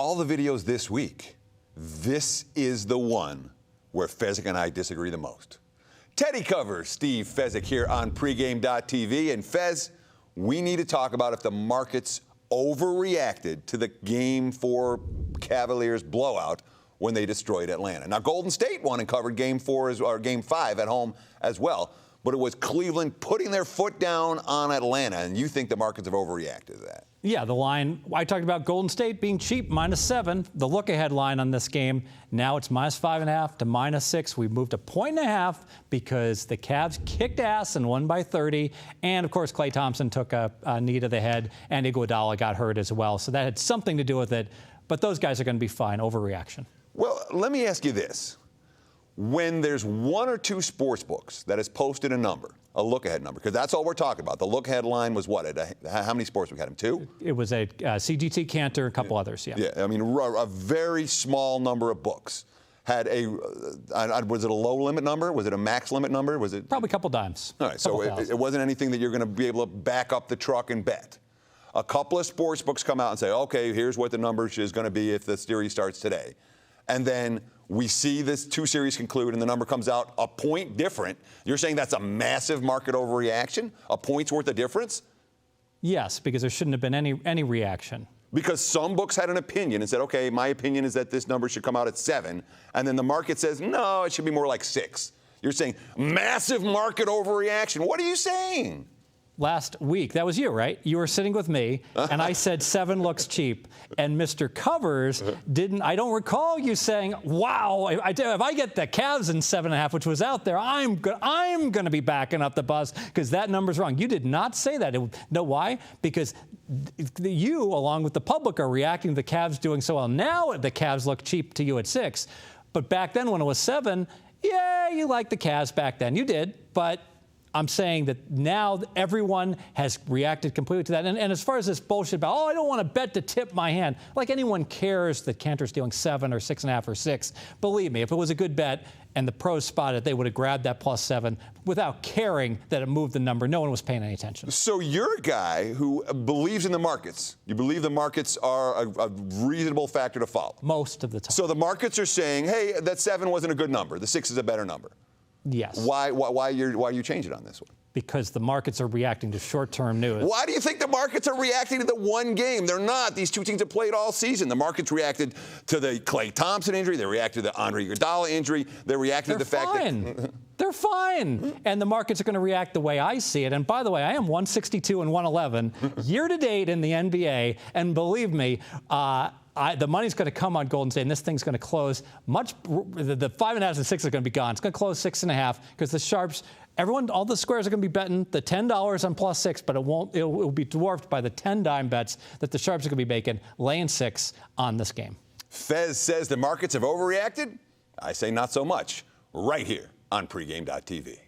all the videos this week, this is the one where Fezzik and I disagree the most. Teddy covers Steve Fezzik here on pregame.tv. And Fez, we need to talk about if the markets overreacted to the Game 4 Cavaliers blowout when they destroyed Atlanta. Now, Golden State won and covered Game 4 or Game 5 at home as well, but it was Cleveland putting their foot down on Atlanta, and you think the markets have overreacted to that? Yeah, the line, I talked about Golden State being cheap, -7. The look-ahead line on this game, now it's -5.5 to -6. We moved a 1.5 because the Cavs kicked ass and won by 30. And, of course, Klay Thompson took a knee to the head, and Iguodala got hurt as well. So that had something to do with it. But those guys are going to be fine. Overreaction. Well, let me ask you this. When there's one or two sports books that has posted a number, a look-ahead number, because that's all we're talking about. The look-ahead line was what? How many sports we had him? 2? It was a CGT, Cantor, a couple others, yeah. Yeah, I mean, a very small number of books had a, was it a low limit number? Was it a max limit number? Was it? Probably a couple dimes. All right, so it wasn't anything that you're going to be able to back up the truck and bet. A couple of sports books come out and say, okay, here's what the number is going to be if the series starts today. And then we see this 2 series conclude and the number comes out a point different. You're saying that's a massive market overreaction? A point's worth of difference? Yes, because there shouldn't have been any reaction. Because some books had an opinion and said, okay, my opinion is that this number should come out at 7. And then the market says, no, it should be more like 6. You're saying massive market overreaction. What are you saying? Last week, that was you, right? You were sitting with me, and I said 7 looks cheap. And Mr. Covers didn't. I don't recall you saying, wow, if I get the Cavs in 7.5, which was out there, I'm going to be backing up the bus because that number's wrong. You did not say that. Know why? Because you, along with the public, are reacting to the Cavs doing so well. Now the Cavs look cheap to you at 6. But back then when it was 7, yeah, you liked the Cavs back then. You did, but I'm saying that now everyone has reacted completely to that. And as far as this bullshit about, I don't want to bet to tip my hand, like anyone cares that Cantor's dealing 7 or 6.5 or 6. Believe me, if it was a good bet and the pros spotted, they would have grabbed that +7 without caring that it moved the number. No one was paying any attention. So you're a guy who believes in the markets. You believe the markets are a reasonable factor to follow. Most of the time. So the markets are saying, hey, that 7 wasn't a good number. The 6 is a better number. Yes. Why you change it on this one? Because the markets are reacting to short-term news. Why do you think the markets are reacting to the one game? They're not. These two teams have played all season. The markets reacted to the Klay Thompson injury. They reacted to the Andre Iguodala injury. They reacted to the fact that they're fine. And the markets are going to react the way I see it. And by the way, I am 162 and 111 year-to-date in the NBA. And believe me, the money's going to come on Golden State, and this thing's going to close the 5.5 and 6 are going to be gone. It's going to close 6.5 because the sharps, all the squares are going to be betting the $10 on +6, but it will be dwarfed by the 10 dime bets that the sharps are going to be making, laying 6 on this game. Fez says the markets have overreacted. I say not so much. Right here on pregame.tv.